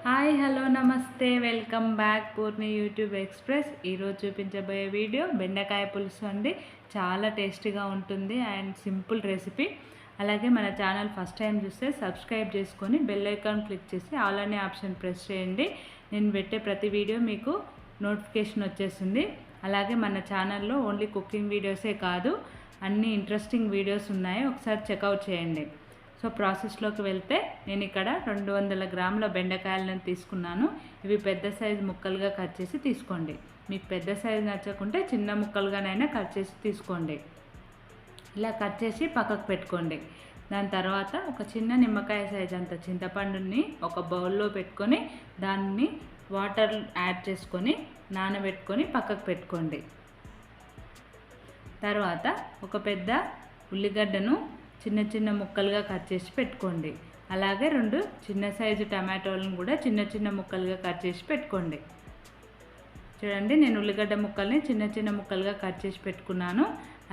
Hi hello నమస్తే welcome back Purni YouTube express. ఈరోజు చూపించబోయే వీడియో బెండకాయ పులుసు అండి. చాలా టేస్టీగా ఉంటుంది అండ్ సింపుల్ రెసిపీ. అలాగే మన ఛానల్ ఫస్ట్ టైం చూస్తే సబ్స్క్రైబ్ చేసుకొని బెల్ ఐకాన్ క్లిక్ చేసి ఆల్ అనే ఆప్షన్ ప్రెస్ చేయండి. నేను పెట్టే ప్రతి వీడియో మీకు నోటిఫికేషన్ వచ్చేస్తుంది. అలాగే మన ఛానల్లో ఓన్లీ కుకింగ్ వీడియోసే కాదు, అన్ని ఇంట్రెస్టింగ్ వీడియోస్ ఉన్నాయి, ఒకసారి చెక్అవుట్ చేయండి. సో ప్రాసెస్లోకి వెళ్తే నేను ఇక్కడ 200 గ్రాముల బెండకాయలను తీసుకున్నాను. ఇవి పెద్ద సైజు ముక్కలుగా కట్ చేసి తీసుకోండి. మీకు పెద్ద సైజు నచ్చకుంటే చిన్న ముక్కలుగానైనా కట్ చేసి తీసుకోండి. ఇలా కట్ చేసి పక్కకు పెట్టుకోండి. దాని తర్వాత ఒక చిన్న నిమ్మకాయ సైజు అంత చింతపండుని ఒక బౌల్లో పెట్టుకొని దాన్ని వాటర్ యాడ్ చేసుకొని నానబెట్టుకొని పక్కకు పెట్టుకోండి. తర్వాత ఒక పెద్ద ఉల్లిగడ్డను చిన్న చిన్న ముక్కలుగా కట్ చేసి పెట్టుకోండి. అలాగే 2 చిన్న సైజు టమాటోలను కూడా చిన్న చిన్న ముక్కలుగా కట్ చేసి పెట్టుకోండి. చూడండి, నేను ఉల్లిగడ్డ ముక్కల్ని చిన్న చిన్న ముక్కలుగా కట్ చేసి పెట్టుకున్నాను.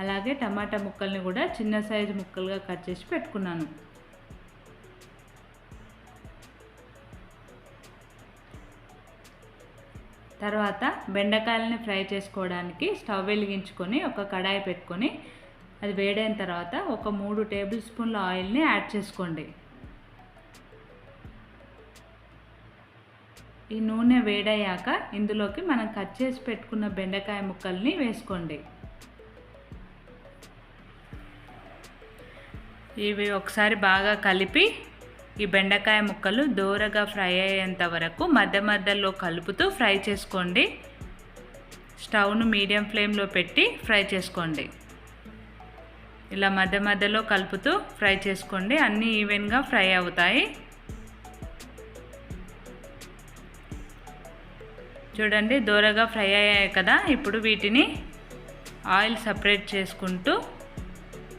అలాగే టమాటా ముక్కల్ని కూడా చిన్న సైజు ముక్కలుగా కట్ చేసి పెట్టుకున్నాను. తర్వాత బెండకాయలని ఫ్రై చేసుకోవడానికి స్టవ్ వెలిగించుకొని ఒక కడాయి పెట్టుకొని అది వేడైన తర్వాత ఒక 3 టేబుల్ స్పూన్ల ఆయిల్ని యాడ్ చేసుకోండి. ఈ నూనె వేడయ్యాక ఇందులోకి మనం కట్ చేసి పెట్టుకున్న బెండకాయ ముక్కల్ని వేసుకోండి. ఇవి ఒకసారి బాగా కలిపి ఈ బెండకాయ ముక్కలు దోరగా ఫ్రై అయ్యేంత వరకు మధ్య మధ్యలో కలుపుతూ ఫ్రై చేసుకోండి. స్టవ్ను మీడియం ఫ్లేమ్లో పెట్టి ఫ్రై చేసుకోండి. ఇలా మధ్య మధ్యలో కలుపుతూ ఫ్రై చేసుకోండి. అన్నీ ఈవెన్గా ఫ్రై అవుతాయి. చూడండి, దోరగా ఫ్రై అయ్యాయి కదా. ఇప్పుడు వీటిని ఆయిల్ సపరేట్ చేసుకుంటూ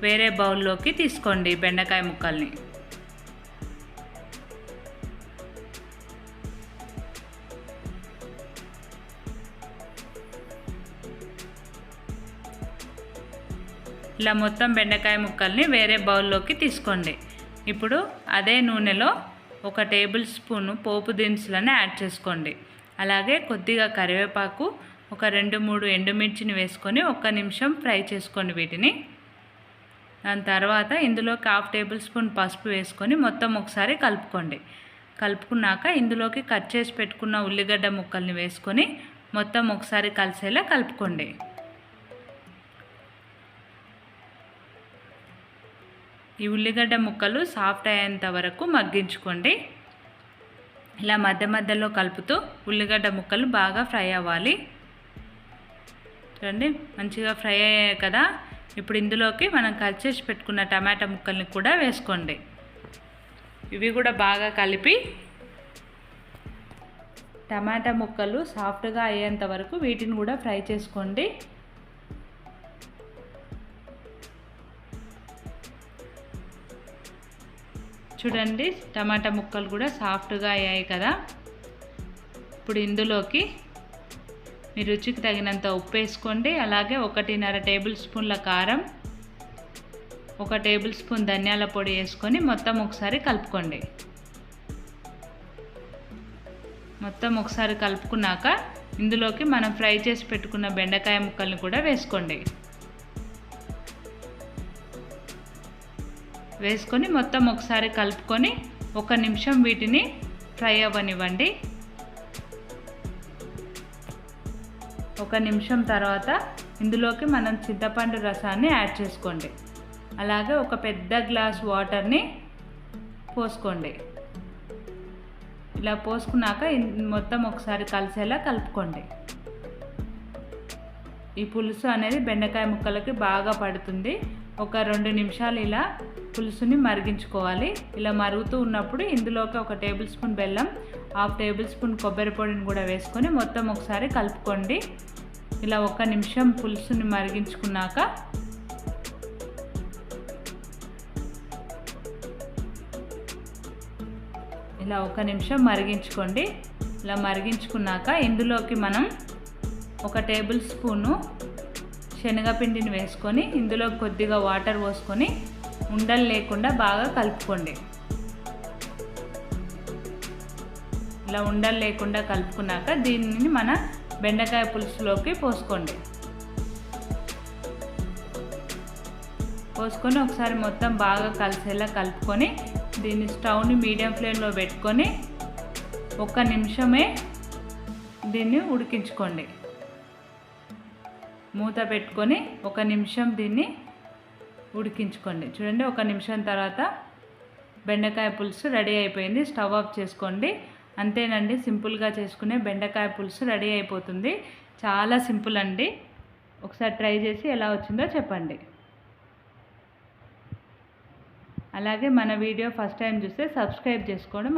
వేరే బౌల్లోకి తీసుకోండి బెండకాయ ముక్కల్ని. ఇలా మొత్తం బెండకాయ ముక్కల్ని వేరే బౌల్లోకి తీసుకోండి. ఇప్పుడు అదే నూనెలో ఒక టేబుల్ స్పూను పోపు దినుసులను యాడ్ చేసుకోండి. అలాగే కొద్దిగా కరివేపాకు, ఒక 2-3 ఎండుమిర్చిని వేసుకొని 1 నిమిషం ఫ్రై చేసుకోండి వీటిని. దాని తర్వాత ఇందులోకి 1/2 టేబుల్ స్పూన్ పసుపు వేసుకొని మొత్తం ఒకసారి కలుపుకోండి. కలుపుకున్నాక ఇందులోకి కట్ చేసి పెట్టుకున్న ఉల్లిగడ్డ ముక్కల్ని వేసుకొని మొత్తం ఒకసారి కలిసేలా కలుపుకోండి. ఈ ఉల్లిగడ్డ ముక్కలు సాఫ్ట్ అయ్యేంత వరకు మగ్గించుకోండి. ఇలా మధ్య మధ్యలో కలుపుతూ ఉల్లిగడ్డ ముక్కలు బాగా ఫ్రై అవ్వాలి. చూడండి, మంచిగా ఫ్రై అయ్యాయి కదా. ఇప్పుడు ఇందులోకి మనం కట్ చేసి పెట్టుకున్న టమాటా ముక్కల్ని కూడా వేసుకోండి. ఇవి కూడా బాగా కలిపి టమాటా ముక్కలు సాఫ్ట్గా అయ్యేంత వరకు వీటిని కూడా ఫ్రై చేసుకోండి. చూడండి, టమాటా ముక్కలు కూడా సాఫ్ట్గా అయ్యాయి కదా. ఇప్పుడు ఇందులోకి మీ రుచికి తగినంత ఉప్పు వేసుకోండి. అలాగే 1.5 టేబుల్ స్పూన్ల కారం, 1 టేబుల్ స్పూన్ ధనియాల పొడి వేసుకొని మొత్తం ఒకసారి కలుపుకోండి. మొత్తం ఒకసారి కలుపుకున్నాక ఇందులోకి మనం ఫ్రై చేసి పెట్టుకున్న బెండకాయ ముక్కల్ని కూడా వేసుకోండి. వేసుకొని మొత్తం ఒకసారి కలుపుకొని 1 నిమిషం వీటిని ఫ్రై అవ్వనివ్వండి. 1 నిమిషం తర్వాత ఇందులోకి మనం చింతపండు రసాన్ని యాడ్ చేసుకోండి. అలాగే ఒక పెద్ద గ్లాస్ వాటర్ని పోసుకోండి. ఇలా పోసుకున్నాక మొత్తం ఒకసారి కలిసేలా కలుపుకోండి. ఈ పులుసు అనేది బెండకాయ ముక్కలకి బాగా పడుతుంది. ఒక 2 నిమిషాలు ఇలా పులుసుని మరిగించుకోవాలి. ఇలా మరుగుతూ ఉన్నప్పుడు ఇందులోకి 1 టేబుల్ స్పూన్ బెల్లం, 1/2 టేబుల్ స్పూన్ కొబ్బరి పొడిని కూడా వేసుకొని మొత్తం ఒకసారి కలుపుకోండి. ఇలా 1 నిమిషం పులుసుని మరిగించుకున్నాక ఇలా 1 నిమిషం మరిగించుకోండి. ఇలా మరిగించుకున్నాక ఇందులోకి మనం 1 టేబుల్ స్పూను శనగపిండిని వేసుకొని ఇందులో కొద్దిగా వాటర్ పోసుకొని ఉండలు లేకుండా బాగా కలుపుకోండి. ఇలా ఉండలు లేకుండా కలుపుకున్నాక దీనిని మన బెండకాయ పులుసులోకి పోసుకోండి. పోసుకొని ఒకసారి మొత్తం బాగా కలిసేలా కలుపుకొని దీన్ని స్టవ్ని మీడియం ఫ్లేమ్లో పెట్టుకొని 1 నిమిషమే దీన్ని ఉడికించుకోండి. మూత పెట్టుకొని 1 నిమిషం దీన్ని ఉడికించుకోండి. చూడండి, 1 నిమిషం తర్వాత బెండకాయ పులుసు రెడీ అయిపోయింది. స్టవ్ ఆఫ్ చేసుకోండి. అంతేనండి, సింపుల్గా చేసుకునే బెండకాయ పులుసు రెడీ అయిపోతుంది. చాలా సింపుల్ అండి. ఒకసారి ట్రై చేసి ఎలా వచ్చిందో చెప్పండి. అలాగే మన వీడియో ఫస్ట్ టైం చూస్తే సబ్స్క్రైబ్ చేసుకోండి.